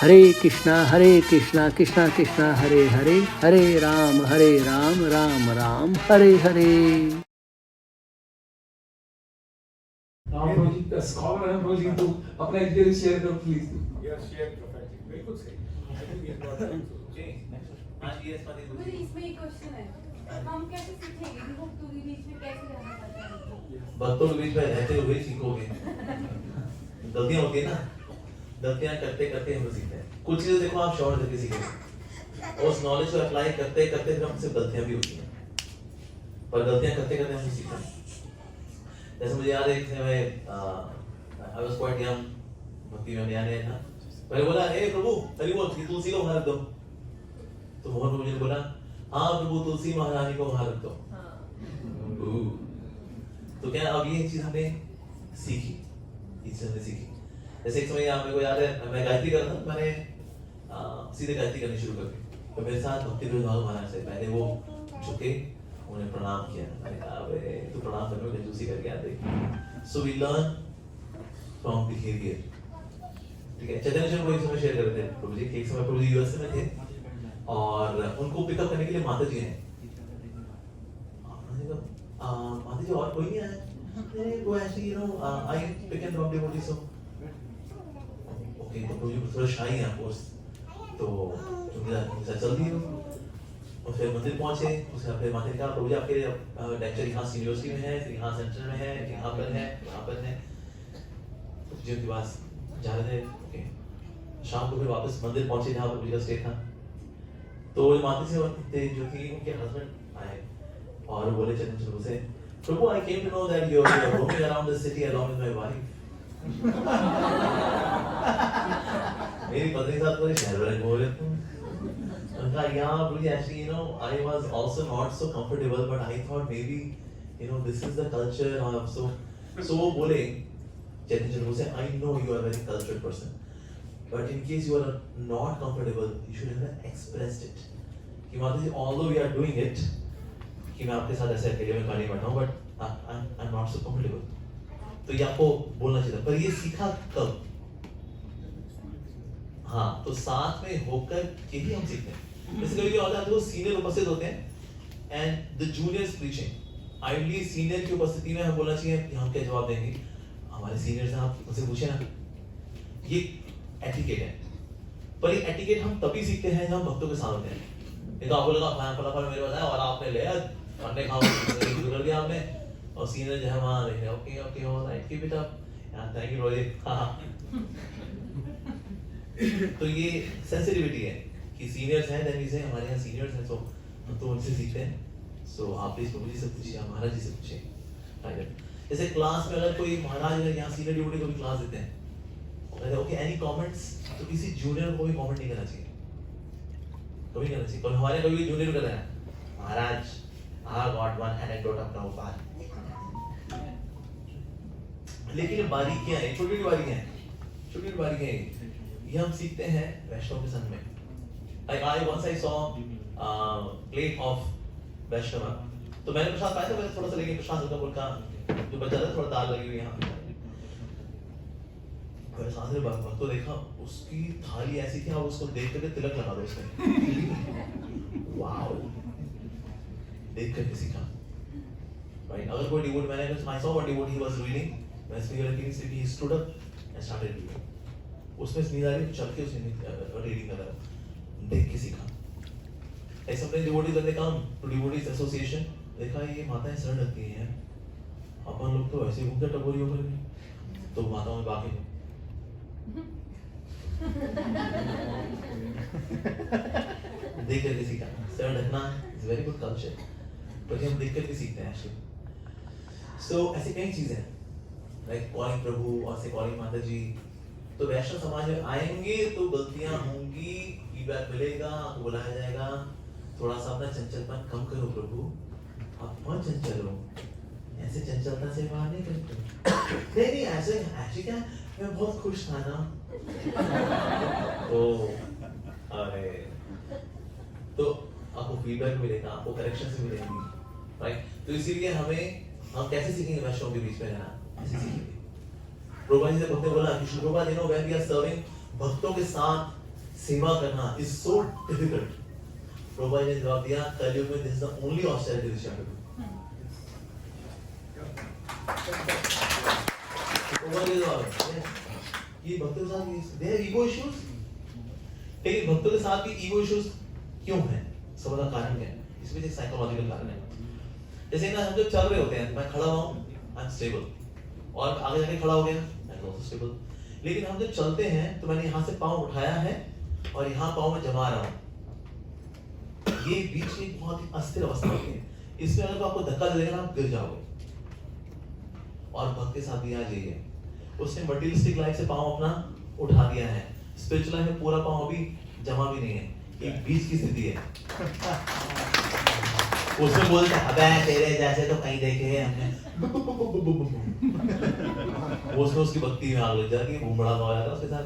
हरे कृष्णा कृष्णा कृष्णा हरे हरे, हरे Ram Ram Ram Hare Hare. Scholar है प्रोजी, तो अपना एक्सपीरियंस शेयर करो प्लीज। यस शेयर परफेक्टली, बिल्कुल सही। आई थिंक वी गॉट हाँ जी, मुझे इसमें एक क्वेश्चन है, हम कैसे सीखेंगे कि भक्तों के बीच में कैसे रहना पड़ता है? भक्तों के बीच में रहते हुए सीखोगे। गलतियां होती है ना, गलतियां करते करते हम सीखते हैं। कुछ चीजें देखो आप शॉर्ट करके सीखेंगे, उस नॉलेज को अप्लाई करते करते फिर हमसे गलतियां भी होती हैं, पर गलतियां करते करते हम सीखते हैं। जैसे मुझे याद है कि मैं आई वाज क्वाइट यंग, भक्ति में नया नया था। मैंने बोला हे प्रभु हरि बोल, तुलसी को वहां रख दो। तो मोहन प्रभु जी ने बोला हाँ प्रभु तुलसी महारानी को वहां रख दो। तो क्या अब ये चीज हमने सीखी, जैसे एक समय मेरे को याद है मैं गायत्री कर रहा था, मैंने सीधे गायत्री करनी शुरू कर दी। तो मेरे साथ भक्ति विनोद महाराज से पहले वो झुके, उन्हें प्रणाम किया। मैंने कहा अबे तू प्रणाम करने में कंजूसी कर गया देख। So we learn from behaviour. ठीक है, चैतन्य प्रभु एक समय शेयर कर रहे थे प्रभु जी, एक समय प्रभु जी यूएस में थे और उनको पिकअप करने के लिए माता जी हैं। माता जी और कोई नहीं आया? वो ऐसे you know I pick and drop devotee so okay. तो प्रभु जी थोड़ा शाई है ऑफ कोर्स, तो उनके साथ चल दिए और फिर मंदिर पहुंचे। उसके बाद माता जी कहा प्रभु जी आपके लेक्चर यहाँ यूनिवर्सिटी में है, फिर यहाँ सेंटर में है, यहाँ पर है, यहाँ पर है। प्रभु जी उनके पास जा रहे थे। ओके, शाम को फिर वापस मंदिर पहुंचे जहाँ प्रभु जी का स्टे था। तो माता जी थे जो थी उनके हस्बैंड आए और बोले चैतन्य प्रभु से Prabhu I came to know that you are roaming around the city along with my wife. मेरी पत्नी के साथ पूरे शहर भर घूम रहे थे। उनका yeah Prabhu ji actually you know I was also not so comfortable but I thought maybe you know this is the culture so वो बोले चैतन्य प्रभु से I know you are a very cultured person but in case you are not comfortable you should have expressed it कि माता जी although we are doing it कि मैं आपके साथ ऐसे अकेले में गाड़ी बैठा हूँ but I'm not so comfortable। तो ये आपको बोलना चाहिए, पर ये सीखा कब? हाँ, तो साथ में होकर के ही हम सीखते हैं। जैसे कभी क्या होता है, तो सीनियर उपस्थित होते हैं and the juniors preaching. Ideally senior की उपस्थिति में हम बोलना चाहिए कि हम क्या जवाब देंगे, हमारे सीनियर से आप उनसे पूछे ना। ये एटिकेट है, पर ये एटिकेट हम तभी सीखते हैं जब हम भक्तों के साथ होते हैं। ये तो आपको लगा फलाफल मेरे बताया और आपने ले अंडे खाओ कर दिया आपने, और सीनियर जो है वहाँ देख रहे okay okay alright keep it up thank you रोजी। तो ये सेंसिटिविटी है कि सीनियर्स हैं, देन इसे हमारे यहाँ सीनियर्स हैं, तो उनसे सीखते हैं। सो आप प्लीज प्रभु जी से पूछिए, महाराज जी से पूछिए। जैसे क्लास में अगर कोई महाराज यहाँ सीनियर ड्यूटी को भी क्लास देते हैं, ओके एनी कमेंट्स, तो किसी जूनियर को भी कमेंट नहीं करना चाहिए, कभी नहीं करना चाहिए। पर हमारे कभी जूनियर कर रहे हैं महाराज I got one anecdote of Prabhupada। लेकिन बारीकियां हैं, छोटी बारीकियां हैं, छोटी बारीकियां हैं, ये हम सीखते हैं वैष्णव के संग में। Like I once I saw plate of वैष्णव, तो मैंने प्रसाद पाया था, मैंने थोड़ा सा लेके प्रसाद होता बोल का जो बचा था, थोड़ा दाल लगी हुई यहाँ पे। मेरे साथ में भक्त को देखा, उसकी थाली ऐसी थी, आप उसको देख करके तिलक लगा दो उसमें। वाओ, देख करके सीखा। Right? अगर कोई डिवोटी, मैंने I saw one devotee he was reading, when he stood up and started reading। उसमें नींद आ रही, चल के उसने रीडिंग कर रहा, देख के सीखा। ऐसे अपने डिवोटीज ने काम टू डिवोटीज एसोसिएशन देखा, ये माताएं शरण रखती हैं, अपन लोग तो ऐसे घूमते टपोरी होकर नहीं, तो माताओं में बाकी देख करके सीखा। शरण रखना इज वेरी गुड कल्चर, पर हम देख करके सीखते हैं एक्चुअली। सो ऐसी कई चीजें लाइक कॉलिंग प्रभु और से कॉलिंग माता जी। तो वैष्णव समाज में आएंगे तो गलतियां होंगी, फीडबैक मिलेगा, आपको बुलाया जाएगा, थोड़ा सा अपना चंचलपन कम करो प्रभु, आप बहुत चंचल हो, ऐसे चंचलता से बाहर नहीं करते। नहीं ऐसे क्या, मैं बहुत खुश था ना। तो आपको फीडबैक मिलेगा, आपको करेक्शन से मिलेंगी, राइट? तो इसीलिए हम कैसे सीखेंगे वैष्णव के बीच में रहना, ऐसे सीखेंगे। प्रभुपाद जी से भक्त ने बोला कि Prabhupada, when we are serving भक्तों के साथ सेवा करना is so difficult. Prabhupada ji ने जवाब दिया, कलयुग में this is the only austerity which you have to do. Prabhupada ji जवाब है, ये भक्तों के साथ there are ego issues. लेकिन भक्तों के साथ भी ego issues क्यों हैं? सबका कारण क्या है? इसमें एक साइकोलॉजिकल कारण है। जैसे ना हम जब चल रहे होते हैं, मैं खड़ा हुआ हूँ, आई एम स्टेबल, और आगे जाके खड़ा हो गया, आई एम आल्सो स्टेबल। लेकिन हम जब चलते हैं तो मैंने यहाँ से पाँव उठाया है और यहाँ पाँव में जमा रहा हूँ, ये बीच में बहुत ही अस्थिर अवस्था होती है। इसमें अगर आपको धक्का देगा ना, आप गिर जाओगे। और भक्त के साथ भी आज यही है, उसने मटेरियलिस्टिक लाइफ से पाँव अपना उठा दिया है, स्पिरिचुअल लाइफ में पूरा पाँव अभी जमा भी नहीं है, एक बीच की स्थिति है। उसमें बोलते हैं, अबे तेरे जैसे तो कहीं देखे हैं हमने। उसमें उसकी भक्ति में आग लग जाती है, बुमड़ा हो जाता है उसके साथ।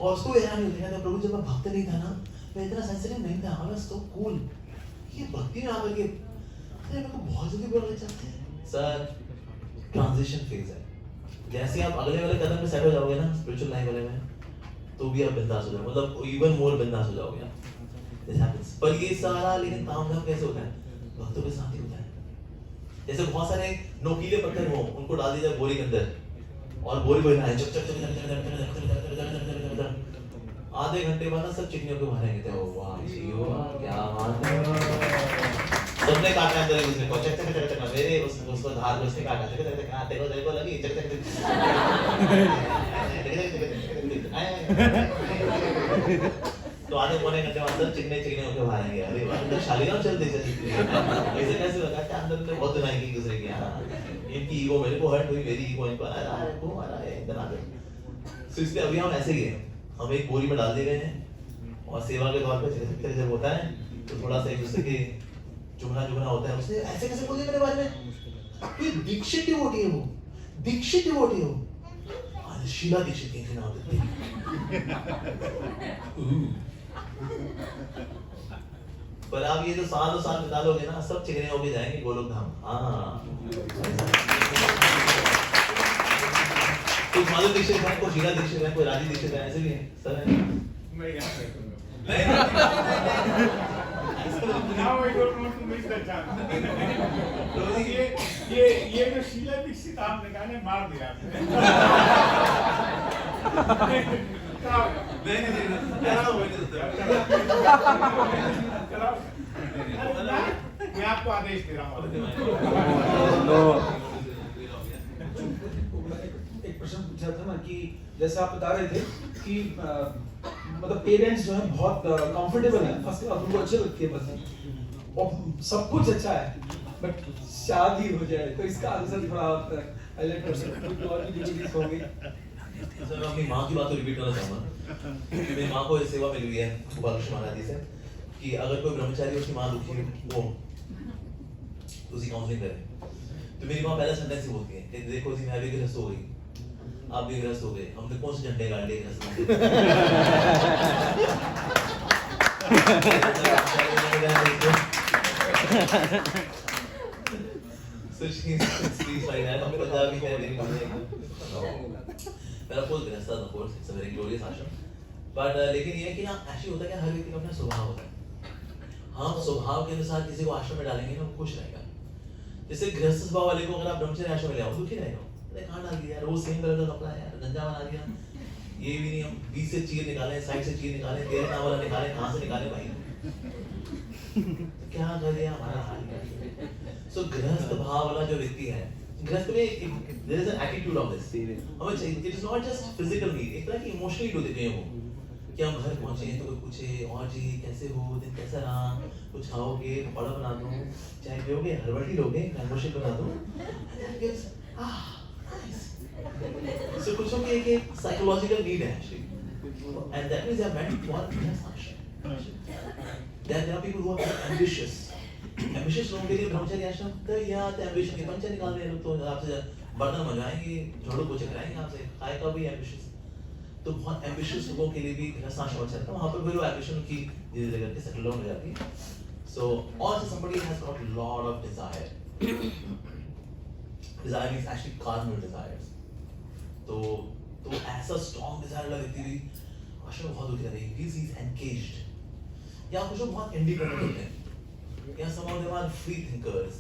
और उसको हैरानी होती है, प्रभु जब मैं भक्त नहीं था ना, मैं इतना सेंसिटिव नहीं था, आई वाज सो कूल। ये भक्ति में आकर के अरे मेरे को बहुत जल्दी बुरा लग जाता है। सर, ट्रांजिशन फेज है। जैसे आप अगले वाले कदम पे सेट हो जाओगे ना, स्पिरिचुअल लाइफ वाले में, तो भी आप बिंदास हो जाओगे, मतलब इवन मोर बिंदास हो जाओगे आप। This happens. पर ये सारा लेकिन काम धाम कैसे होता है? भक्तों के साथ ही होता है। जैसे बहुत सारे नोकीले पत्थर हो, उनको डाल दिया जाए बोरी के अंदर, और बोरी बोरी ना चक चक चक आधे घंटे बाद ना सब चिकनियों के बाहर आएंगे। ओ वाह जियो, क्या बात है। सबने काटा अंदर उसने को चक चक चक मेरे उसको धार में उसने काटा, चक चक चक देखो लगी चक चक तो आधे पौने घंटे बाद अंदर चिकने चिकने होकर बाहर आएंगे। अरे वाह, शालीग्राम चल देते ऐसे कैसे लगा कि अंदर में बहुत दिनाई की दूसरे की, इनकी ईगो मेरे को हर्ट हुई, मेरी ईगो इनको अरे वो आ रहा है इधर आ गए। सो इसलिए अभी हम ऐसे ही हैं, हम एक बोरी में डाल दिए गए हैं, और सेवा के तौर पे जब होता है तो थोड़ा सा एक दूसरे के चुभना होता है। उसने ऐसे कैसे बोल दिया मेरे बारे में, ये दीक्षित डिवोटी है, वो दीक्षित डिवोटी हो, शीला दीक्षित के नाम देते हैं। पर आप ये जो साल बिता लोगे ना, सब चिकने होके जाएंगे गोलोक धाम। हाँ, कुछ माधुरी दीक्षित है, कोई शीला दीक्षित है, कोई राजी दीक्षित है, ऐसे भी है सर है। मैं यहाँ Now I don't want to miss the chance. ये जो शीला दीक्षित आपने कहा ना, मार दिया आपने। मैं आपको आदेश दे रहा हूँ। एक प्रश्न पूछा था ना कि जैसे आप बता रहे थे कि मतलब पेरेंट्स जो है बहुत कंफर्टेबल है, फर्स्ट क्लास, उनको अच्छी लगती है पसंद और सब कुछ अच्छा है, बट शादी हो जाए तो इसका आंसर थोड़ा हाईलाइट कर सकते हैं, और भी डिफिकल्टीज होंगी। सर मैं अपनी माँ की बात तो रिपीट करना चाहूँगा। मेरी माँ को इस सेवा मिल गई है गोपाल कृष्ण महाराज जी से कि अगर कोई ब्रह्मचारी उसकी माँ दुखी हो तो उसी काउंसलिंग करे। तो मेरी माँ पहला सेंटेंस ही बोलती है कि देखो जी मैं भी गृहस्थ हो गई, आप भी गृहस्थ हो गए, हमने कौन से झंडे गाड़ लिए गृहस्थ मेरा फुल गृहस्थ था, of course it's a very glorious आश्रम, बट लेकिन ये है कि ना ऐसे होता है कि हर व्यक्ति का अपना स्वभाव होता है। हम स्वभाव के अनुसार किसी को आश्रम में डालेंगे ना, वो खुश रहेगा। जैसे गृहस्थ स्वभाव वाले को अगर आप ब्रह्मचर्य आश्रम में ले आओ, दुखी रहेगा, अरे कहाँ डाल दिया यार, वो सेम कलर का कपड़ा है यार, गंजा बना दिया, ये भी नहीं, हम बीच से चीर निकालें, साइड से चीर निकालें, तेरे नाम वाला निकालें, कहाँ से निकालें भाई, क्या करे हमारा हाल है। सो गृहस्थ भाव वाला जो व्यक्ति है, गृहस्थ में there is an attitude of this, हमें चाहिए, it is not just physical need, एक तरह की इमोशनली डो देते हैं वो, कि हम घर पहुंचे तो कोई पूछे और जी कैसे हो, दिन कैसा रहा, कुछ खाओगे, पकौड़ा बना दूं, चाय पियोगे, हलवा लोगे, मैंगो शेक बना दूं, so कुछ लोग एक psychological need है actually, and that means they are meant for relaxation. There are people who are very ambitious लोगों के लिए ब्रह्मचर्य आश्रम तो या एम्बिशन के पंचे निकाल रहे हैं लोग, तो आपसे बर्तन मंगवाएंगे, झाड़ू पोछे कराएंगे आपसे, खाए का भी एम्बिशियस, तो बहुत एम्बिशियस लोगों के लिए भी गृहस्थ आश्रम अच्छा है, वहाँ पर फिर वो एम्बिशन की धीरे धीरे करके सेटल डाउन हो जाती है। So also somebody has got a lot of desire. Desire means actually carnal desires. तो ऐसा strong desire वाला व्यक्ति भी आश्रम बहुत दुखी रहते हैं, he is engaged। या कुछ लोग बहुत इंडिपेंडेंट होते हैं, या some of them are free thinkers,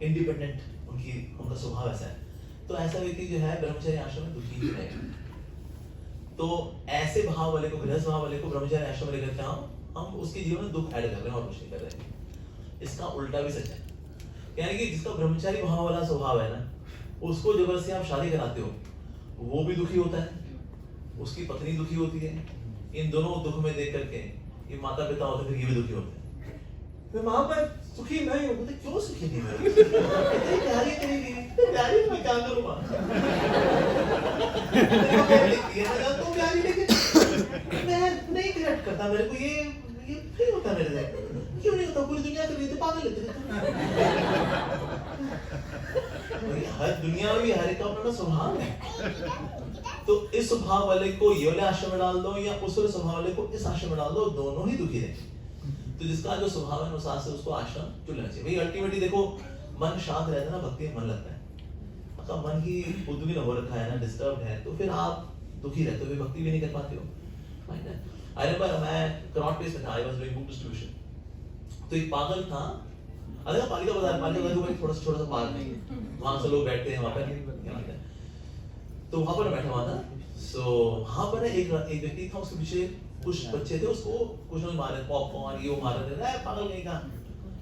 independent, उनका स्वभाव ऐसा है। तो ऐसा व्यक्ति जो है ब्रह्मचर्य आश्रम में दुखी ही रहेगा। तो ऐसे भाव वाले को, गृहस्थ भाव वाले को ब्रह्मचर्य आश्रम में लेकर के हम उसके जीवन में दुख ऐड कर रहे हैं और कुछ नहीं कर रहे हैं। इसका उल्टा भी सच है, यानी कि जिसका ब्रह्मचारी भाव वाला स्वभाव है ना, उसको जबरदस्ती आप शादी कराते हो, वो भी दुखी होता है, उसकी पत्नी दुखी होती है। इन दोनों दुख में देख करके ये माता पिता होते हैं, फिर ये भी दुखी होते हैं। मैं माँ मैं सुखी नहीं हूँ, बोलते क्यों सुखी नहीं मैं? इतनी प्यारी तेरी बीवी, प्यारी मैं क्या करूँ माँ? तेरे को प्यारी लगती है, मैं जानता हूँ प्यारी, लेकिन मैं नहीं कनेक्ट करता, मेरे को ये नहीं होता मेरे से। क्यों नहीं होता? पूरी दुनिया कर रही है, तो पागल लगते हैं। हर दुनिया में हर एक का अपना स्वभाव है। तो इस स्वभाव वाले को ये वाले आश्रम में डाल दो या उस वाले स्वभाव वाले को इस आश्रम में डाल दो, दोनों ही दुखी रहेंगे। तो जिसका जो स्वभाव है अनुसार से उसको आश्रम चुनना चाहिए। भाई अल्टीमेटली देखो, मन शांत रहता है ना, भक्ति में मन लगता है। अगर मन ही उद्विग्न हो रखा है ना, डिस्टर्ब है, तो फिर आप दुखी रहते हो, भक्ति भी नहीं कर पाते हो। आई रिमेंबर मैं कनॉट प्लेस में था, I was doing book distribution. तो एक पागल था, अरे पालिका बाजार में थोड़ा सा छोटा सा पार्क है, वहां से लोग बैठते हैं, वहां पर तो वहां पर बैठा हुआ था। सो वहां पर एक व्यक्ति था, उसके पीछे कुछ बच्चे थे, उसको कुछ लोग मारे, पॉपकॉर्न ये वो मार रहे थे, पागल नहीं का,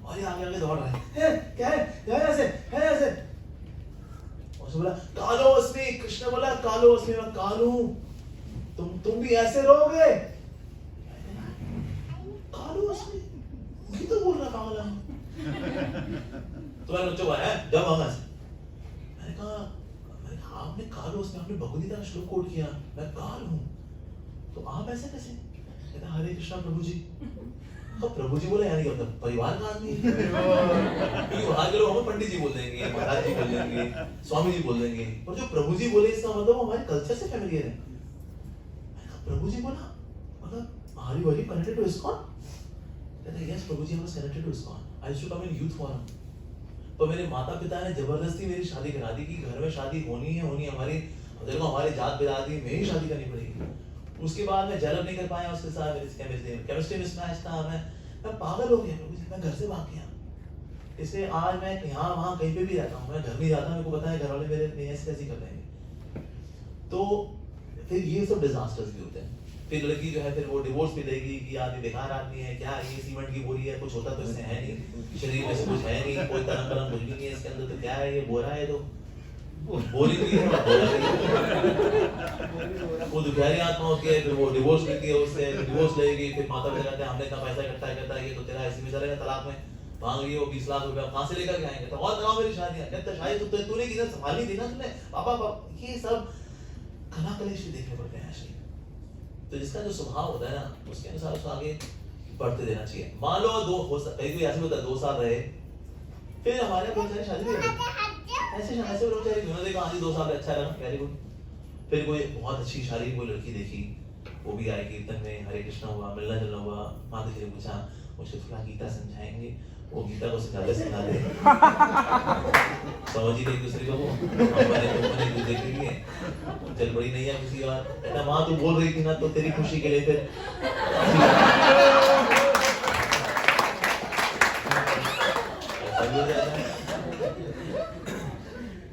और ये आगे आगे दौड़ रहे हैं, क्या है ऐसे उसने बोला कालो अस्मि, कृष्ण बोला कालो अस्मि, मैं कालू, तुम भी ऐसे रहोगे? कालो अस्मि, ये तो बोल रहा पागल है। तो मैंने बच्चों को आया जब वहां से मैंने कहा आपने कालो अस्मि, आपने भगवद गीता श्लोक कोट किया, मैं काल हूँ, तो आप ऐसे कैसे? कहता हरे कृष्णा प्रभु जी। अब प्रभु जी बोले यानी कि मतलब परिवार का आदमी है। वहां के लोग हमें पंडित जी बोल देंगे, महाराज जी बोल देंगे, स्वामी जी बोल देंगे, और जो प्रभु जी बोले इसका मतलब हमारे कल्चर से फेमिलियर है। प्रभु जी बोला मतलब are you connected to ISKCON? कहता yes Prabhu ji, I was connected to ISKCON, I used to come in youth forum. तो मेरे माता पिता ने जबरदस्ती मेरी शादी करा दी कि घर में शादी होनी है, देखो हमारे जात बिरादरी में ही शादी करनी पड़ेगी। उसके बाद मैं जलब नहीं कर पाया उसके साथ, मेरी केमिस्ट्री मिसमैच था, मैं पागल हो गया प्रभु जी, मैं घर से भाग गया। इसलिए आज मैं यहाँ वहाँ कहीं पे भी रहता हूँ, मैं घर नहीं जाता, मेरे को पता है घर वाले मेरे ऐसे कैसे कर देंगे। तो फिर ये सब डिजास्टर्स भी होते हैं। फिर लड़की जो है फिर वो डिवोर्स भी देगी कि आदमी बेकार आदमी है, क्या ये सीमेंट की बोरी है, कुछ होता तो इससे है नहीं, शरीर में से कुछ है नहीं, कोई तरंग तरंग कुछ भी नहीं है इसके अंदर, तो क्या है ये बोरा है, तो बोली भी है, वो दुखियारी आत्मा होती है, फिर वो डिवोर्स लेती है, उससे डिवोर्स लेगी, फिर माता पिता कहते हैं हमने इतना पैसा इकट्ठा करता है, ये तो तेरा ऐसे में चलेगा, तलाक में मांग लियो 20 लाख रुपया, कहाँ से लेकर के आएंगे? तो और कराओ मेरी शादी, कहते शादी तो तूने की ना संभाली थी ना तूने, पापा ये सब कला कलेश देखने पड़ते हैं ऐसे। तो जिसका जो स्वभाव होता है ना, उसके अनुसार उसको आगे बढ़ते देना चाहिए। मान लो कहीं कोई ऐसे होता है 2 साल रहे, फिर हमारे बहुत सारी शादी ऐसे ब्रह्मचारी उन्होंने देखा हाँ जी 2 साल अच्छा रहा, वेरी गुड। फिर कोई बहुत अच्छी शादी कोई लड़की देखी, वो भी आई कीर्तन में, हरे कृष्णा हुआ, मिलना जुलना हुआ, माता जी ने पूछा मुझे थोड़ा गीता समझाएंगे, वो गीता को सिखा दे समझ ही नहीं दूसरे को, मैंने तो देख रही है चल बड़ी नहीं है किसी और, कहता माँ तू बोल रही थी ना तो तेरी खुशी के लिए फिर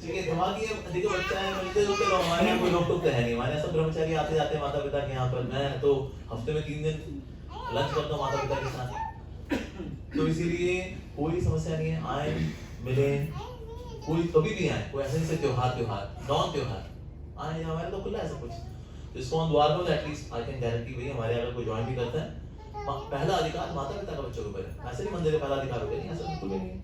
ठीक है। दिमागी देखो बच्चा है, मिलते जुलते लोग, हमारे यहाँ कोई रोक टोक तो है नहीं, हमारे यहाँ सब ब्रह्मचारी आते जाते माता पिता के यहाँ पर। मैं तो हफ्ते में 3 दिन लंच करता हूँ माता पिता के साथ, तो इसीलिए कोई समस्या नहीं है। आए मिले, कोई कभी भी आए, कोई ऐसे नहीं से त्योहार नॉन त्योहार आए, हमारे तो खुला है सब कुछ। तो इसको द्वार में एटलीस्ट आई कैन गारंटी भाई हमारे अगर कोई ज्वाइन भी करता है, पहला अधिकार माता पिता का बच्चों के ऊपर है। ऐसे नहीं मंदिर का पहला अधिकार हो गया, नहीं ऐसा बिल्कुल भी नहीं।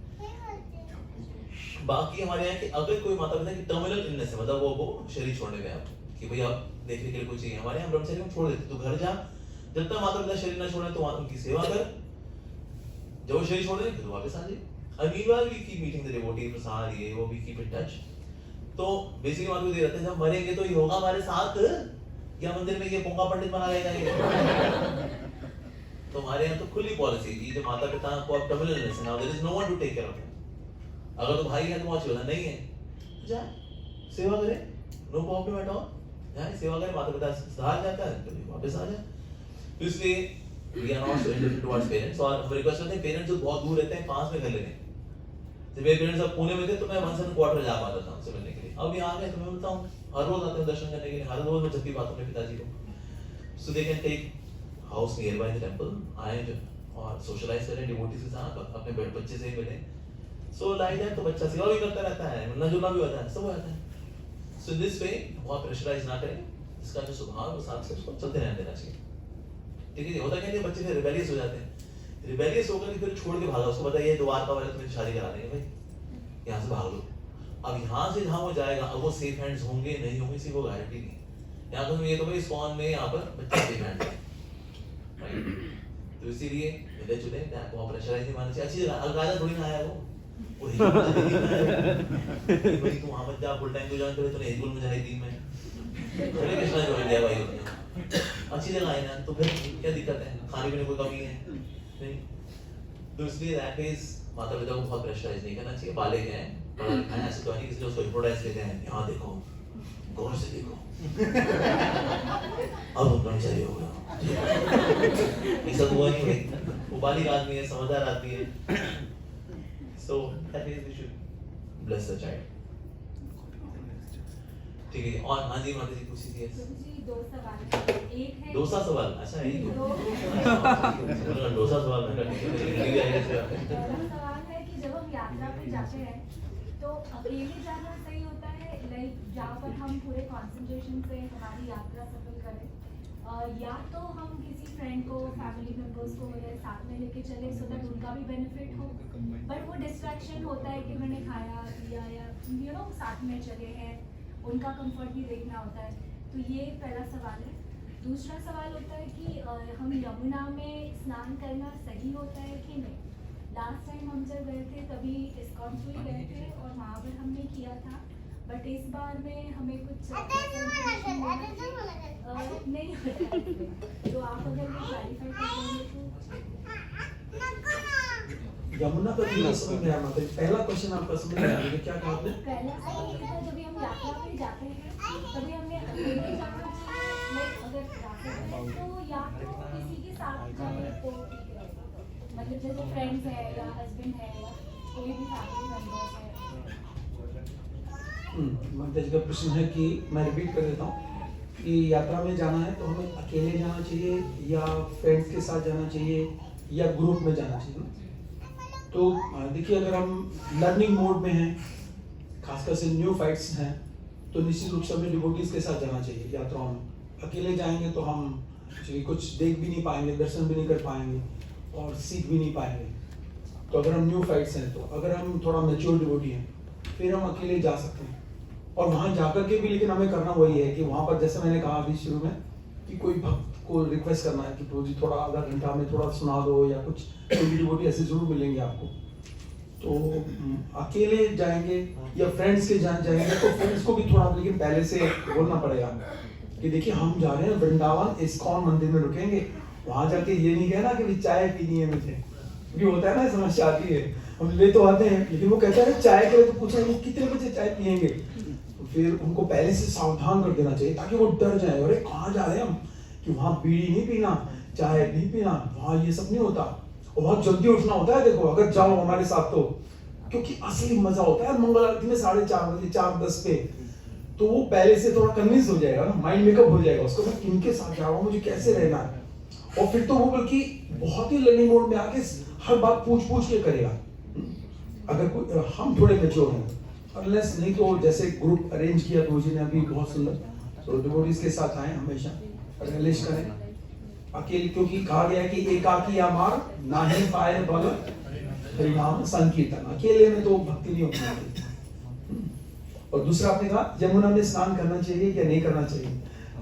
बाकी हमारे यहाँ कि अगर कोई माता पिता की टर्मिनल इलनेस है, मतलब वो शरीर छोड़ने गए आप कि भाई आप देखने के लिए कोई चाहिए, हमारे यहाँ ब्रह्मचारी में छोड़ देते, तो घर जा, जब तक माता पिता शरीर ना छोड़े तो उनकी सेवा कर, जब वो शरीर छोड़ दें फिर वापस आ जाए। Meanwhile we keep meeting the devotee, प्रसाद ये वो, we keep in touch। तो बेसिकली बात ये रहता है जब मरेंगे तो ये होगा हमारे साथ, या मंदिर में ये पोंगा पंडित बना लेगा ये। तो हमारे यहाँ तो खुली पॉलिसी है, जो माता पिता को अब टर्मिनल इलनेस है, now there is no one to take care of him. अगर तो भाई है तो बहुत अच्छा, नहीं है जा सेवा करे, नो प्रॉब्लम एट ऑल। यहाँ सेवा करें, माता पिता सुधार जाता है तो वापस आ जाए। तो इसलिए we are not so indifferent towards parents, और हम रिक्वेस्ट करते हैं पेरेंट्स जो बहुत दूर रहते हैं पास में घर लेने। जब मेरे पेरेंट्स अब पुणे में थे तो मैं 1 1/4 जा पाता था उनसे मिलने के लिए। अब यहाँ आ गए तो मैं बोलता हूँ हर रोज आते हैं दर्शन करने के लिए, हर रोज मैं जब भी बात अपने पिताजी को, so they can take house near by the temple, आए और सोशलाइज करें डिवोटीज के साथ, अपने बच्चे से ही मिले। सो लाइक दैट, तो बच्चा सेवा भी करता रहता है, मिलना जुलना भी होता है, सब हो जाता है। सो दिस वे बहुत प्रेशराइज ना करें, इसका जो स्वभाव है साथ से उसको चलते रहने देना चाहिए। ठीक है, होता क्या है बच्चे फिर रिबेलियस हो जाते हैं, रिबेलियस होकर फिर छोड़ के भागा, उसको बताइए द्वारका वाले तुम्हें शादी करा देंगे भाई, यहाँ से भाग लो। अब यहाँ से जहाँ वो जाएगा अब वो सेफ हैंड्स होंगे नहीं होंगे इसी को गारंटी नहीं। यहाँ तो ये तो भाई इस्कॉन में यहाँ पर बच्चे सेफ हैंड्स है, तो इसीलिए मिले जुले बहुत प्रेशराइज नहीं मानना चाहिए। अच्छी जगह अलगाजा थोड़ी ना आया वो भाई तू वहाँ मत जा, फुल टाइम को ज्वाइन करे, तूने हिजबुल मुजाहिदीन में थोड़े कृष्णा ज्वाइन किया भाई उसने, अच्छी जगह आए ना, तो फिर क्या दिक्कत है, खाने पीने कोई कमी है नहीं। तो इसलिए दैट इज माता पिता को बहुत प्रेशराइज नहीं करना चाहिए। बालिग हैं पढ़ा लिखा है, ऐसे तो नहीं किसी उसको इम्प्रोवाइज लेते हैं, यहाँ देखो गौर से देखो अब ब्रह्मचारी हो गया, ऐसा हुआ नहीं भाई, वो बालिग आदमी है, समझदार आदमी है। So that is we should bless the child. ठीक है, और हाँ जी माता जी कुछ ही जी 2 सवाल, एक है डोसा सवाल, अच्छा है डोसा सवाल में पहला सवाल है कि जब हम यात्रा पे जाते हैं तो अकेले जाना सही होता है, लाइक जहाँ पर हम पूरे कंसंट्रेशन से हमारी यात्रा सफल करें, या तो हम किसी फ्रेंड को, फैमिली मेंबर्स को वगैरह साथ में लेके चले सो दैट उनका भी बेनिफिट हो, बट वो डिस्ट्रैक्शन होता है कि मैंने खाया पिया या यू नो साथ में चले हैं, उनका कंफर्ट भी देखना होता है। तो ये पहला सवाल है। दूसरा सवाल होता है कि हम यमुना में स्नान करना सही होता है कि नहीं। लास्ट टाइम हम जब गए थे तभी इस्कॉन को ही गए थे और वहाँ पर हमने किया था, बट इस बार में हमें कुछ नहीं होता है, तो आप अगर ये क्लैरिफाई कर देंगे तो। यमुना का नहीं समझ में आया, मतलब पहला क्वेश्चन आपका समझ में आया, क्या कहा आपने? पहला सवाल ये था जब भी हम यात्रा पे जाते हैं तभी हमने अकेले जाना चाहिए, लाइक अगर जाते हैं तो या तो किसी के साथ जाए तो ठीक रहेगा, मतलब जैसे फ्रेंड्स है या हस्बैंड है या कोई भी फैमिली मेंबर है। ममता जी का प्रश्न है कि मैं रिपीट कर देता हूँ कि यात्रा में जाना है तो हमें अकेले जाना चाहिए या फ्रेंड्स के साथ जाना चाहिए या ग्रुप में जाना चाहिए। तो देखिए, अगर हम लर्निंग मोड में हैं, खासकर से न्यू फाइट्स हैं, तो निश्चित रूप से हमें डिवोटीज के साथ जाना चाहिए यात्राओं में। अकेले जाएंगे तो हम कुछ देख भी नहीं पाएंगे, दर्शन भी नहीं कर पाएंगे और सीख भी नहीं पाएंगे। तो अगर हम न्यू फाइट्स हैं, तो अगर हम थोड़ा मैच्योर डिवोटी हैं फिर हम अकेले जा सकते हैं। और वहाँ जाकर के भी लेकिन हमें करना वही है कि वहाँ पर जैसे मैंने कहा अभी शुरू में कि कोई भक्त को रिक्वेस्ट करना है कि प्रभु जी थोड़ा आधा घंटा में थोड़ा सुना दो, या कुछ कोई डिवोटी ऐसे जरूर मिलेंगे आपको। तो अकेले जाएंगे या फ्रेंड्स के जाएंगे तो फ्रेंड्स को भी थोड़ा लेकिन पहले से बोलना पड़ेगा कि देखिए हम जा रहे हैं वृंदावन इस्कॉन मंदिर में रुकेंगे, वहाँ जाके ये नहीं कहना कि चाय पीनी है मुझे, क्योंकि होता है ना समस्या आती है, हम ले तो आते हैं लेकिन वो कहता है चाय के लिए, तो पूछा वो कितने बजे चाय पियेंगे, तो फिर उनको पहले से सावधान कर देना चाहिए ताकि वो डर जाए, अरे कहाँ जा रहे हैं हम, कि वहाँ बीड़ी नहीं पीना, चाय नहीं पीना, वहाँ ये सब नहीं होता, और बहुत जल्दी उठना होता है। देखो अगर जाओ हमारे साथ तो, क्योंकि असली मजा होता है मंगल आरती में 4:30 बजे 4:10 पे, तो वो पहले से थोड़ा कन्विंस हो जाएगा ना, माइंड मेकअप हो जाएगा उसको, मैं किनके साथ जा रहा हूँ, मुझे कैसे रहना है, और फिर तो वो बल्कि बहुत ही लर्निंग मोड में आके हर बात पूछ के करेगा। अगर कोई हम थोड़े मैच्योर हैं, अनलेस नहीं तो जैसे ग्रुप अरेंज किया तो जी ने अभी बहुत सुंदर, तो डिवोटीज के साथ आए हमेशा, रिलेश करें अकेले, क्योंकि कहा गया है कि एकाकी या मार ना ही पाए बल हरिनाम संकीर्तन, अकेले में तो भक्ति नहीं होती। और दूसरा आपने कहा यमुना में स्नान करना चाहिए या नहीं करना चाहिए।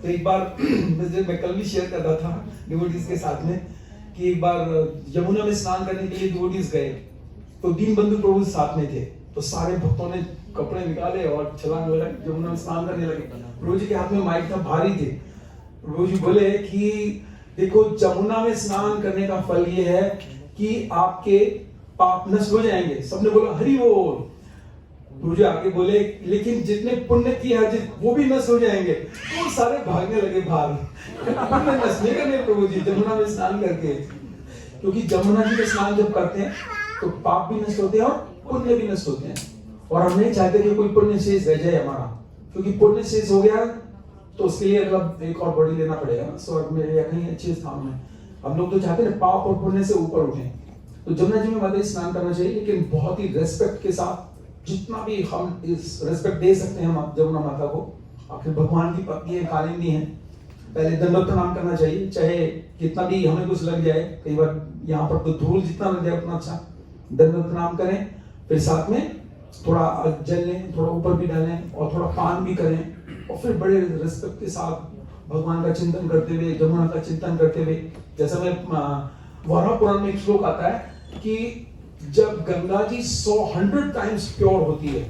तो एक बार मैं कल भी शेयर कर रहा था डिवोटीज के साथ में कि एक बार यमुना में स्नान करने के लिए डिवोटीज गए, तो दीनबंधु प्रभु साथ में थे, तो सारे भक्तों ने कपड़े निकाले और छलांग लगा यमुना में स्नान करने लगे। प्रभु जी के हाथ में माइक था, भारी थे। प्रभु जी बोले कि देखो यमुना में स्नान करने का फल ये है कि आपके पाप नष्ट हो जाएंगे। सबने बोला हरि बोल। प्रभु जी आगे बोले लेकिन जितने पुण्य किए हैं वो भी नष्ट हो जाएंगे। तो वो सारे भागने लगे बाहर। पुण्य नष्ट नहीं करने प्रभु जी जमुना में स्नान करके, क्योंकि जमुना जी में स्नान जब करते हैं तो पाप भी नष्ट होते हैं और पुण्य भी नष्ट होते हैं। और हम नहीं चाहते कि कोई पुण्य शेष रह जाए हमारा, क्योंकि पुण्य शेष हो गया तो उसके लिए अगला एक और बॉडी लेना पड़ेगा स्वर्ग में या कहीं अच्छे स्थान में। हम लोग तो चाहते हैं पाप और पुण्य से ऊपर उठे। तो जमुना जी में माता स्नान करना चाहिए, लेकिन बहुत ही रेस्पेक्ट के साथ, जितना भी हम इस रेस्पेक्ट दे सकते हैं हम जमुना माता को। आखिर भगवान की पत्नी है, कालिंदी है, पहले दंडवत प्रणाम करना चाहिए, चाहे कितना भी हमें कुछ लग जाए। कई बार यहाँ पर तो धूल जितना लग जाए उतना अच्छा, दंडवत प्रणाम करें। फिर साथ में थोड़ा जल लें, थोड़ा ऊपर भी डालें और थोड़ा पान भी करें, और फिर बड़े रिस्पेक्ट के साथ भगवान का चिंतन करते हुए, जमुना का चिंतन करते हुए। जैसा मैं वराह पुराण में एक श्लोक आता है कि जब गंगा जी 100 टाइम्स प्योर होती है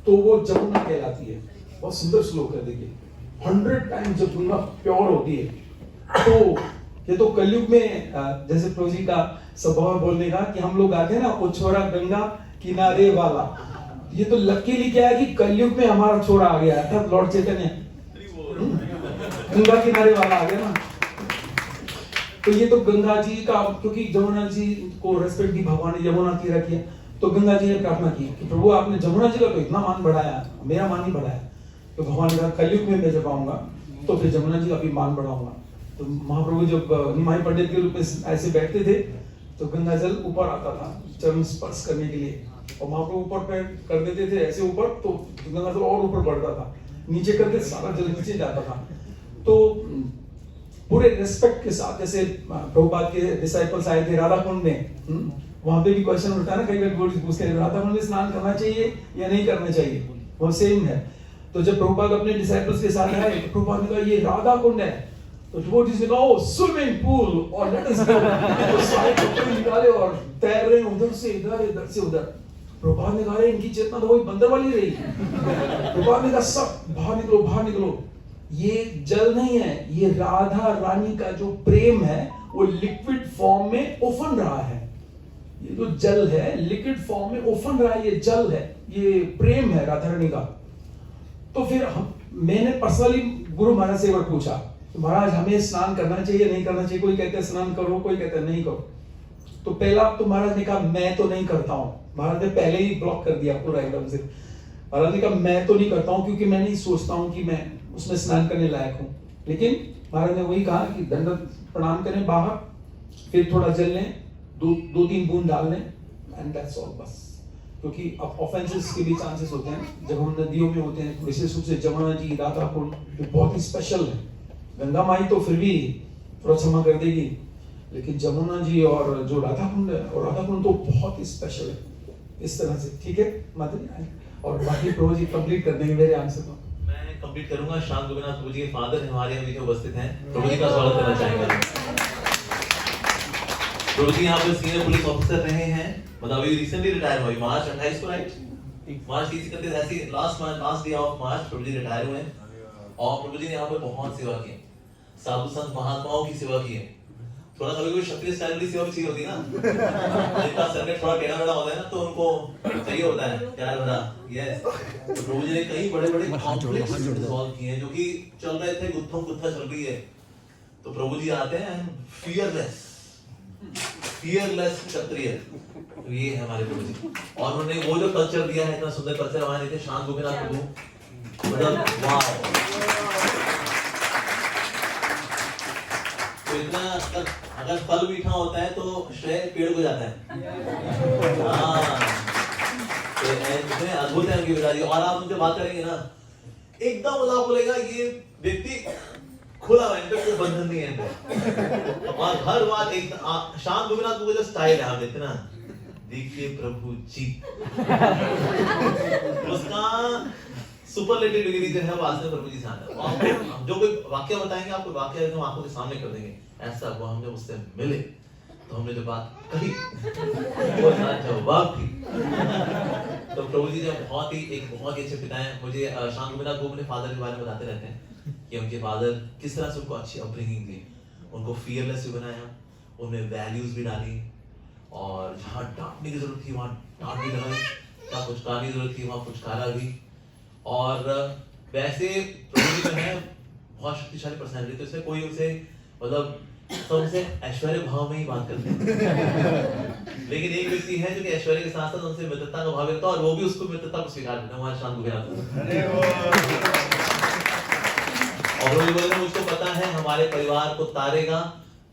तो वो जमुना कहलाती है। बहुत सुंदर श्लोक है, देखिए 100 टाइम्स जब गंगा प्योर होती है तो ये तो कलयुग में जैसे प्रभु जी का स्वभाव बोलने का कि हम लोग आते हैं ना, वो छोरा गंगा किनारे वाला। ये तो लकीली क्या है कि कलयुग में हमारा छोरा आ गया था, लॉर्ड चैतन्य गंगा किनारे वाला आ गया ना। तो ये तो गंगा जी का, क्योंकि जमुना जी को रेस्पेक्ट दी भगवान ने, यमुना तीर्थ किया, तो गंगा जी ने प्रार्थना की कि प्रभु आपने जमुना जी का तो इतना मान बढ़ाया, मेरा मान ही बढ़ाया। तो भगवान ने कहा कलयुग में मैं जब आऊंगा तो फिर जमुना जी का भी मान बढ़ाऊंगा। तो महाप्रभु जब निमाई पंडित के रूप में ऐसे बैठते थे तो गंगा जल ऊपर आता था चरण स्पर्श करने के लिए, और महाप्रभु ऊपर पैर कर देते थे ऐसे ऊपर, तो गंगा जल और ऊपर बढ़ता था, नीचे करके सारा जल नीचे जाता था। तो पूरे रिस्पेक्ट के साथ, जैसे प्रभुपाद के डिसाइपल्स आए थे राधा कुंड में, वहां पे भी क्वेश्चन उठता है ना, कई बार पूछते हैं राधा कुंड में स्नान करना चाहिए या नहीं करना चाहिए, वो सेम है। तो जब प्रभुपाद अपने डिसाइपल्स के साथ आए तो प्रभुपाद ने कहा ये राधा कुंड है, तो डिवोटीज ने कहा ओ स्विमिंग पूल और लेट अस गो। तो सारे कपड़े निकाले और तैर रहे हैं उधर से इधर, इधर से उधर। प्रभुपाद ने कहा इनकी चेतना तो वही बंदर वाली रही। प्रभुपाद ने कहा सब बाहर निकलो, बाहर निकलो, ये जल नहीं है, ये राधा रानी का जो प्रेम है वो लिक्विड फॉर्म में उफन रहा है। ये जो जल है लिक्विड फॉर्म में उफन रहा है, ये जल है, ये प्रेम है राधा रानी का। तो फिर मैंने पर्सनली गुरु महाराज से एक बार पूछा, महाराज हमें स्नान करना चाहिए नहीं करना चाहिए? कोई कहते हैं स्नान करो, कोई कहते हैं नहीं करो। तो पहला तो महाराज ने कहा मैं तो नहीं करता हूं। महाराज ने पहले ही ब्लॉक कर दिया पूरा एकदम से। महाराज ने कहा मैं तो नहीं करता हूं क्योंकि मैं नहीं सोचता हूं कि मैं उसमें स्नान करने लायक हूं। लेकिन महाराज ने वही कहा कि दंडवत प्रणाम करें बाहर, फिर थोड़ा जल लें, दो तीन बूंद डाल लें, एंड दैट्स ऑल बस। क्योंकि अब ऑफेंसेस के भी चांसेस होते हैं जब हम नदियों में होते हैं, विशेष रूप से जमुना जी, राधा कुंड जो बहुत ही स्पेशल है। गंगा माई तो फिर भी थोड़ा क्षमा कर देगी, लेकिन जमुना जी और जो राधा कुंड है, और राधा कुंड तो बहुत ही स्पेशल है इस तरह से। ठीक है माता जी, और बाकी प्रभु जी कंप्लीट कर देंगे मेरे आंसर को। मैं कंप्लीट करूंगा। शांत गोविंद प्रभु जी के फादर हमारे यहाँ बीच में उपस्थित हैं, प्रभु जी का स्वागत करना चाहेंगे। प्रभु जी यहाँ पे सीनियर पुलिस ऑफिसर रहे हैं, मतलब अभी रिसेंटली रिटायर हुए मार्च 28 को, राइट? मार्च 31 ऐसी last day of March Prabhu ji retire हुए, और प्रभु जी ने यहाँ पे बहुत सेवा की, साधु संत महात्माओं की सेवा की है। थोड़ा सा कोई क्षत्रिय स्टाइल की सेवा भी चाहिए होती है ना, जिनका सर्किट थोड़ा टेढ़ा मेढ़ा होता है ना, तो उनको चाहिए होता है प्यार भरा। यस, तो प्रभु जी ने कई बड़े बड़े कॉम्प्लेक्स सॉल्व किए हैं जो कि चल रहे थे, गुत्थम गुत्था चल रही है। तो प्रभु जी आते हैं फियरलेस क्षत्रिय, तो ये है हमारे प्रभु जी। और उन्होंने वो जो कल्चर दिया है, इतना सुंदर कल्चर हमारे थे, शांत गोविंद प्रभु, मतलब वाह। तो इतना अगर फल मीठा होता है तो श्रेय पेड़ को जाता है। हाँ, तो अद्भुत है उनकी विचार। और आप उनसे बात करेंगे ना, एकदम मतलब बोलेगा ये व्यक्ति खुला है, इनका कोई बंधन नहीं है। और हर बात एक शांत गोविंद को जो स्टाइल है, आप देखते ना, देखिए प्रभु जी उसका सुपरलेटिव डिग्री जो है वो आज प्रभु जी से आता है। जो कोई वाक्य बताएंगे, आपको वाक्य हम आंखों के सामने कर देंगे, ऐसा वो हम जब उससे मिले तो हमने जो बात कही वो जवाब थी। तो प्रभु जी जो बहुत ही अच्छे पिता हैं। मुझे शांत गोविंद को अपने फादर के बारे में बताते रहते हैं कि उनके फादर किस तरह से उनको अच्छी अपब्रिंगिंग दी, उनको फियरलेस भी बनाया, उनमें वैल्यूज भी डाली, और जहाँ डांटने की जरूरत थी वहाँ डांट भी लगाई, क्या फुचकारने की जरूरत थी वहाँ फुचकारा भी। और वैसे प्रभु जी जो है बहुत शक्तिशाली पर्सनैलिटी, तो इसमें कोई उसे मतलब तो उनसे ऐश्वर्य भाव में ही बात करते हैं। लेकिन एक व्यक्ति है जो कि ऐश्वर्य के साथ साथ उनसे मित्रता का भाव रखता है और वो भी उसको मित्रता को स्वीकार करता है, हमारे शांत को। और वो बोले मुझको पता है हमारे परिवार को तारेगा,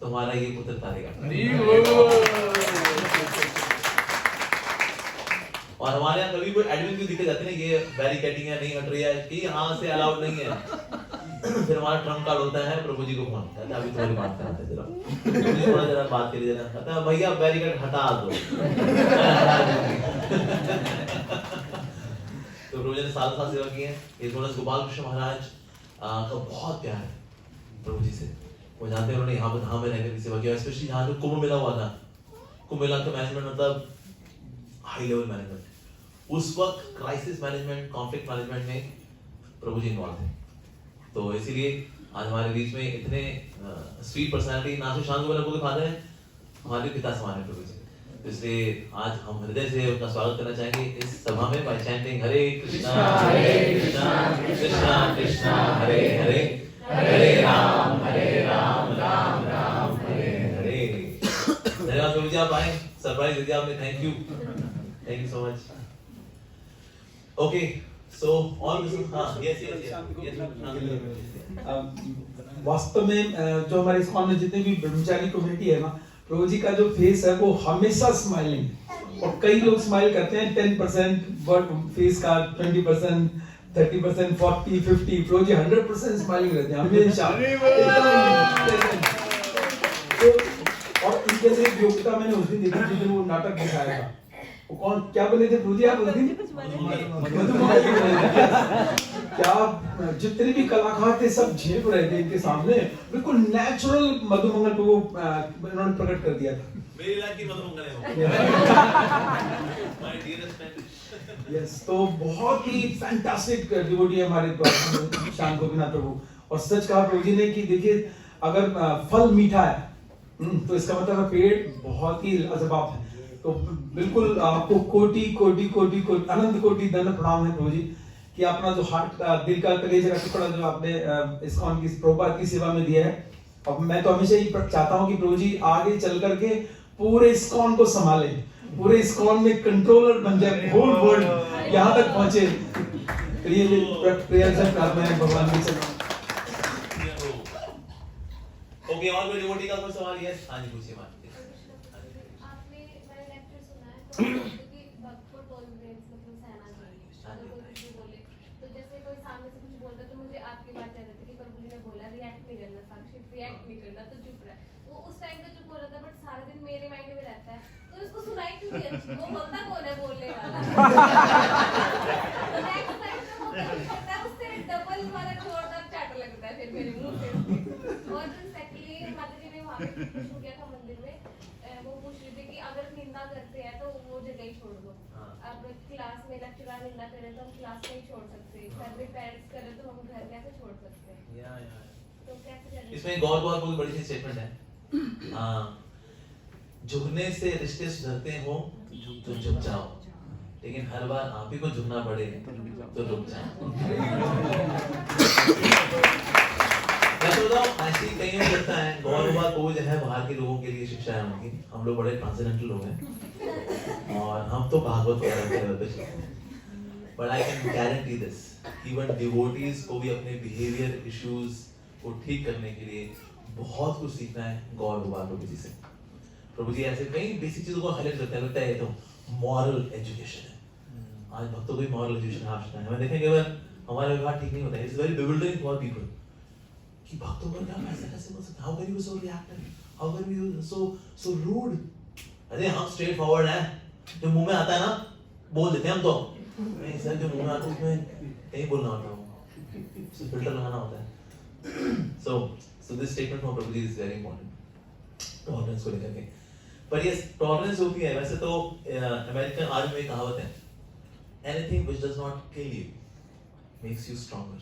तुम्हारा ये पुत्र तारेगा। और हमारे यहाँ कभी कोई एडमिन भी दिखे जाते हैं ये बैरिकेडिंग है, नहीं हट रही है कि यहाँ से अलाउड नहीं है। फिर हमारा ट्रम्प कार्ड होता है, प्रभु जी को फोन कहता है अभी तुम्हारी बात कराते हैं, जरा थोड़ा जरा बात करिए जरा। कहता है भैया बैरिकेड हटा दो। तो प्रभु जी ने साल साल सेवा की है। ये गोपाल कृष्ण महाराज का बहुत प्यार है प्रभु जी से। वो जानते हैं उन्होंने यहाँ पर धाम में रहकर सेवा किया, स्पेशली यहाँ पे कुंभ मेला हुआ था। कुंभ मेला का मैनेजमेंट मतलब हाई लेवल मैनेजमेंट, उस वक्त क्राइसिस मैनेजमेंट, कॉन्फ्लिक्ट मैनेजमेंट में प्रभु जी इन्वॉल्व थे। तो इसीलिए आज हमारे बीच में इतने स्वीट पर्सनालिटी ना सिर्फ शांत को दिखाते हैं, हमारे पिता समान है प्रभु जी। तो इसलिए आज हम हृदय से उनका स्वागत करना चाहेंगे इस सभा में बाय चैंटिंग हरे कृष्णा कृष्णा कृष्णा हरे हरे, हरे राम राम राम हरे हरे। धन्यवाद प्रभु जी, आप आए, सरप्राइज दे दिया आपने, thank you so much. Okay so all वास्तव में जो हमारे इस्कॉन में जितने भी ब्रह्मचारी कम्युनिटी है ना, प्रभु जी का जो फेस है वो हमेशा स्माइलिंग। और कई लोग स्माइल करते हैं 10% बट फेस का 20%, 30%, 40, 50, प्रभु जी 100% स्माइलिंग रहते हैं हमेशा। तो और इनके से योग्यता मैंने उस दिन देखी जिस दिन वो नाटक दिखाया था। वो कौन क्या बने थे प्रभु जी आप उस दिन? क्या जितने भी कलाकार थे सब झेप रहे थे इनके सामने, बिल्कुल नेचुरल मधुमंगल को इन्होंने प्रकट कर दिया था। मेरी लाइफ की मधुमंगल है माय डियरेस्ट फ्रेंड। यस, तो बहुत ही फैंटास्टिक डिवोटी है हमारे शांत गोपीनाथ प्रभु। और सच कहा प्रभु जी ने कि देखिए अगर फल मीठा है तो इसका मतलब पेट बहुत ही लाजवाब है। तो बिल्कुल आपको कोटि कोटि कोटि कोटि अनंत कोटि दंड प्रणाम है प्रभु जी कि अपना जो हार्ट दिल का कलेजे का टुकड़ा जो आपने इस्कॉन की प्रभुपाद की सेवा में दिया है। अब मैं तो हमेशा ही चाहता हूँ कि प्रभु जी आगे चल करके पूरे इस्कॉन को संभाले, पूरे इस्कॉन में कंट्रोलर बन जाए, होल वर्ल्ड यहाँ तक पहुंचे। तो ये प्रेयर से प्रार्थना है भगवान की चरण। ओके और कोई डिवोटी का कोई सवाल? यस हाँ जी पूछिए मां। आपने मेरा लेक्चर सुना है तो कि भक्त को टॉलरेंस मतलब सहना चाहिए। अगर कोई कुछ भी बोले तो जैसे कोई सामने से कुछ बोलता है तो मुझे आपकी बात याद आती है कि प्रभु जी ने बोला रिएक्ट नहीं करना, साक्षी रिएक्ट नहीं करना, तो चुप रहा। वो उस टाइम पे चुप हो रहा था बट सारा दिन मेरे माइंड में रहता है तो इसको सुनाई क्यों नहीं अच्छी? वो बोलता कौन है बोलने वाला? नेक्स्ट टाइम पे वो करता है उससे डबल वाला जोरदार चाट लगता है फिर मेरे मुंह से। और सेकंडली माता जी ने वहां पे पूछ किया था मंदिर में, वो पूछ रही थी कि अगर निंदा करते हैं तो वो जगह ही छोड़ दो। अब क्लास में लेक्चरर निंदा करे तो हम क्लास नहीं छोड़ सकते, घर में पेरेंट्स करे तो हम घर कैसे छोड़ सकते हैं? तो कैसे करें? इसमें एक और बहुत बड़ी सी स्टेटमेंट है, झुकने से रिश्ते सुधरते हो तो झुक जाओ, लेकिन हर बार आप ही को झुकना पड़े तो रुक जाओ। ऐसी कई बार लगता है गौरव को जो है बाहर के लोगों के लिए शिक्षा है उनकी। हम लोग बड़े ट्रांसेंडेंटल लोग हैं और हम तो भागवत वगैरह के लेवल पे चलते हैं। But I can guarantee this, even devotees को भी अपने बिहेवियर इश्यूज को ठीक करने के लिए बहुत कुछ सीखना है गौर भगवान प्रभु जी से। प्रभु जी ऐसे कई बेसिक चीजों को हाईलाइट करते हैं, लगता है ये तो मॉरल एजुकेशन है। आज भक्तों को भी मॉरल एजुकेशन आवश्यकता है। मैं देखेंगे अगर हमारा व्यवहार ठीक नहीं होता है, it's very bewildering for people कि भक्तों पर क्या कैसे बोल सकते, how can you so reactive, how can you so rude. अरे हम स्ट्रेट फॉरवर्ड हैं, जो मुंह में आता है ना बोल देते हैं हम तो। नहीं सर, जो मुंह में आता है उसमें कहीं बोलना होता है, उसे फिल्टर लगाना होता है। so this statement from Prabhuji is very important tolerance को लेकर के। पर ये टॉलरेंस होती है वैसे तो अमेरिकन आर्मी में कहावत है, anything which does not kill you makes you stronger.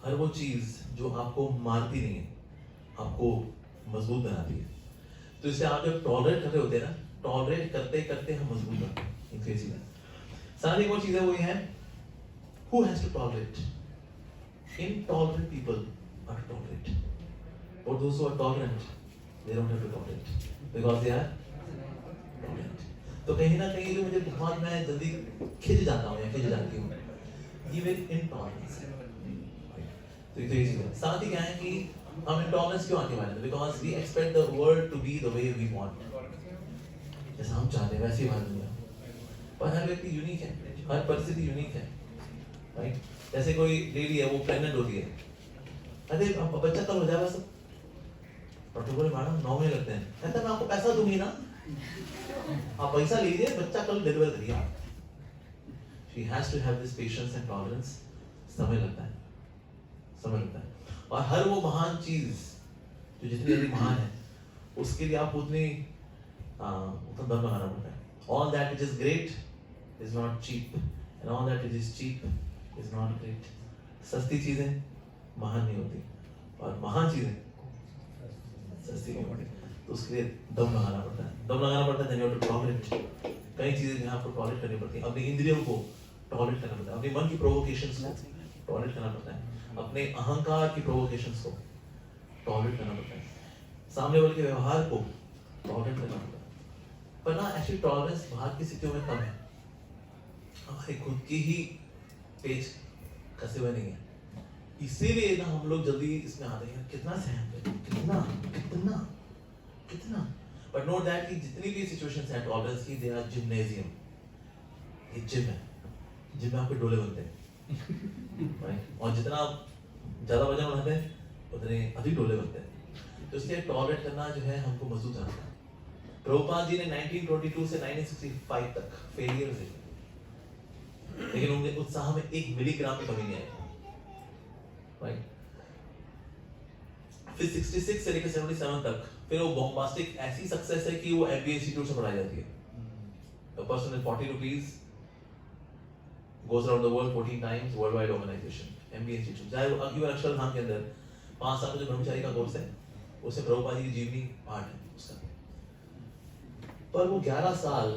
हर वो चीज जो आपको मारती नहीं है आपको मजबूत बनाती है। तो इससे आप जब टॉलरेट कर रहे होते हैं ना, टॉलरेट करते करते हम मजबूत बनते हैं। सारी वो चीजें वही हैं, who has to tolerate? Intolerant people are to tolerate. But those who are tolerant, they don't have to tolerate because they are tolerant. तो कहीं ना कहीं जो मुझे बहुत मैं जल्दी खिंच जाता हूँ या खिंच जाती हूँ, ये मेरी intolerance है. तो ये चीज़ है. साथ ही क्या है कि हम intolerance क्यों आके मानते हैं? Because we expect the world to be the way we want. जैसा हम चाहते हैं वैसे ही मान लिया. पर हर व्यक्ति यूनिक है, हर परिस्थिति यूनिक है, राइट? जैसे कोई लेडी है वो प्रेग्नेंट होती है, अरे अब बच्चा कल हो जाएगा सब, डॉक्टर बोले मैडम 9 महीने लगते हैं, कहता मैं आपको पैसा दूंगी ना, आप पैसा लीजिए, बच्चा कल डिलीवर करिए आप. She has to have this patience and tolerance. समय लगता है, समय लगता है. और हर वो महान चीज जो जितनी अधिक महान है उसके लिए आप उतना दम लगाना पड़ता है. All that which is great is not cheap, and all that which is cheap is not great. सस्ती चीजें महान नहीं होती और महान चीजें सस्ती नहीं होती. तो उसके लिए दम लगाना पड़ता है, दम लगाना पड़ता है. then you have to tolerate. कई चीजें जो आपको टॉलरेट करनी पड़ती है. अपनी इंद्रियों को टॉलरेट करना पड़ता है, अपने मन की प्रोवोकेशंस को टॉलरेट करना पड़ता है, अपने अहंकार की प्रोवोकेशंस को टॉलरेट करना पड़ता है, सामने वाले के व्यवहार को टॉलरेट करना पड़ता है. पर ना एक्चुअली टॉलरेंस बाहर की स्थितियों में कम है, हमारे खुद की ही पेज कसे हुए नहीं है. इसीलिए ना हम लोग जल्दी इसमें आते हैं, कितना सहन करें, कितना कितना कितना. बट नोट दैट कि जितनी भी सिचुएशंस हैं टॉलरेंस की, दे आर जिम्नेजियम. ये जिम है, जिम में आपके डोले बनते हैं, राइट? और जितना आप ज्यादा वजन उठाते हैं उतने अधिक डोले बनते हैं. तो इसलिए टॉलरेट करना जो है हमको मजबूत रखना है. प्रभुपाद जी ने 1922 से 1965 तक फेलियर थे, लेकिन उनके उत्साह में 1 मिलीग्राम की कमी नहीं आई, राइट? फिर 66 से लेकर 77 तक फिर वो बॉम्बास्टिक ऐसी सक्सेस है कि वो MBA इंस्टीट्यूट से पढ़ाई जाती है. A person with 40 rupees goes around the world 14 times, worldwide organization, MBA institute. चाहे वो अकीबर अक्षरधाम के अंदर 5 साल का जो ब्रह्मचारी का कोर्स है उससे प्रभुपाद जी की जीवनी पार्ट है उसका. पर वो 11 साल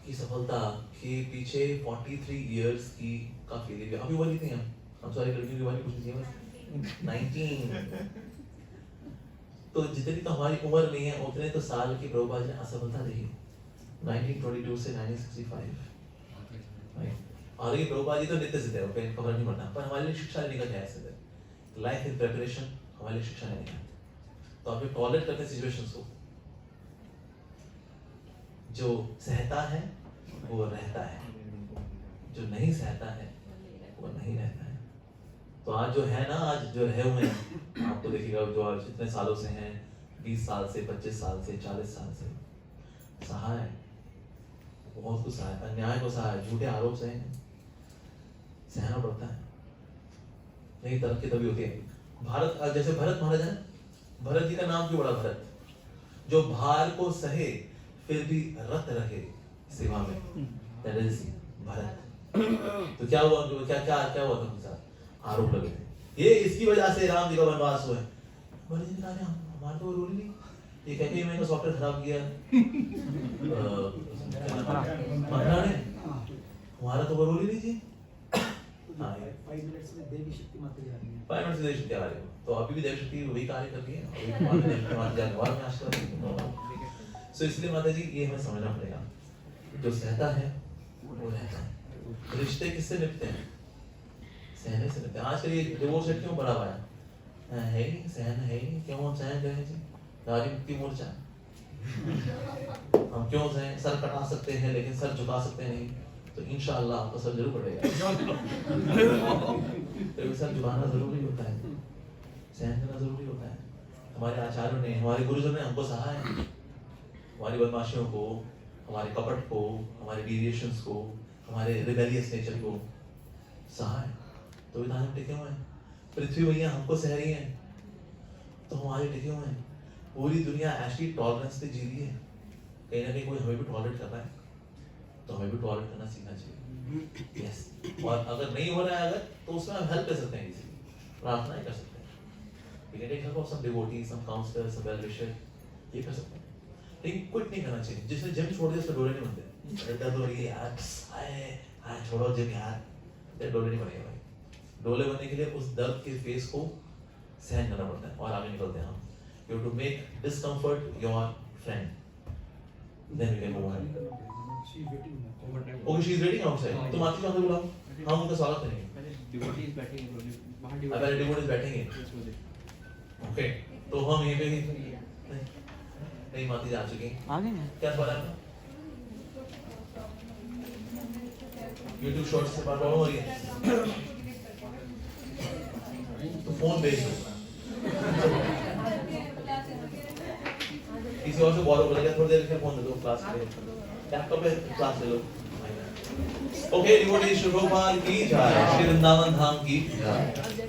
की सफलता के पीछे 43 इयर्स की का फेलियर. अभी वाली नहीं हम सारी लड़कियों की वाली कुछ नहीं है, 19. तो जितनी तो हमारी उम्र नहीं है उतने तो साल की प्रभुपाद ने असफलता देखी 1922 से 1965, राइट? और ये प्रभुपाद जी तो नित्य सिद्ध है, उनको खबर नहीं पड़ता. पर हमारे लिए शिक्षा लेने का क्या है? लाइफ इन प्रिपरेशन हमारे लिए शिक्षा लेने का. तो आप टॉलरेट करते सिचुएशंस को. जो सहता है वो रहता है, जो नहीं सहता है वो नहीं रहता है. तो आज जो है ना, आज जो रहे हुए हैं आपको देखिएगा, जो आज इतने सालों से हैं, 20 साल से, 25 साल से, 40 साल से, सहा है, बहुत कुछ सहा है, अन्याय को सहा है, झूठे आरोप सहे हैं, सहना पड़ता है. नहीं तरक्की तभी होती है. भारत जैसे भरत महाराज है, भरत जी का नाम क्यों बड़ा भरत? जो भार को सहे फिर भी रत रहे सेवा में, दैट इज भरत. तो क्या हुआ, क्या क्या क्या हुआ था उनके साथ? आरोप लगे थे, ये इसकी वजह से राम जी का वनवास हुआ है. भरत जी ने कहा हमारा तो रोल नहीं, ये कहते हैं मैंने सॉफ्टवेयर खराब किया, हमारा तो रोल ही नहीं जी. 5 मिनट्स में देवी शक्ति माता जा रही है. 5 मिनट से देवी शक्ति आ रही है. तो अभी भी देवी शक्ति वही कार्य कर रही है, और सो इसलिए माता जी ये हमें समझना पड़ेगा, जो सहता है वो रहता है. रिश्ते किससे निपटते हैं? सहने से निपटते हैं. आजकल ये डिवोर्स रेट क्यों बढ़ा हुआ है? है ही सहन है ही, क्यों हम सहन करें जी? नारी मुक्ति मोर्चा, हम क्यों सहें? सर कटा सकते हैं लेकिन सर झुका सकते नहीं. तो इंशाअल्लाह आपका सर जरूर कटेगा. तो सर झुकाना जरूरी होता है, सहन करना जरूरी होता है. हमारे आचार्यों ने, हमारे गुरुजनों ने हमको सहा है, हमारी बदमाशियों को, हमारे कपट को, हमारे डेविएशंस को, हमारे रिबेलियस नेचर को सहा है. तो विधान हम टिके हुए हैं. पृथ्वी मैया हमको सह रही है तो हमारे टिके हुए हैं. पूरी दुनिया एक्चुअली टॉलरेंस पे जी रही है. कहीं ना कहीं कोई हमें भी टॉलरेट कर रहा है, तो हमें भी टॉलरेट करना सीखना चाहिए. यस. और अगर नहीं हो रहा है अगर, तो उसमें हम हेल्प कर सकते हैं, किसी प्रार्थना कर सकते हैं. ठीक है, take help of some devotee, some counsellor, some well wisher, ये कर सकते हैं. लेकिन क्विट नहीं करना चाहिए. जिसने जिम छोड़ दिया उसके डोले नहीं बनते. डर तो रही है यार, आए हाँ छोड़ो जिम यार, तेरे डोले नहीं बनेगा भाई। डोले बनने के लिए उस दर्द के फेस को सहन करना पड़ता है और आगे निकलते हैं हम। You have to make discomfort your friend, then we can move on. Okay, she is waiting outside. तुम आती कहाँ से बुलाओ? हम उनका स्वागत करेंगे। डिवोटीज बैठेंगे बाहर, अगर डिवोटीज बैठेंगे, ओके, तो हम यहीं पे ही नहीं माती जा चुकी हैं। आ गए हैं। क्या सवाल है आपका? YouTube शॉर्ट्स से प्रॉब्लम हो रही है तो फोन भेज दो, किसी और से बोलो बोलेगा थोड़ी देर के फोन दे दो क्लास के लिए, लैपटॉप पे क्लास ले लो। ओके, डिवोटी श्री गोपाल की जय, श्री वृंदावन धाम की जय।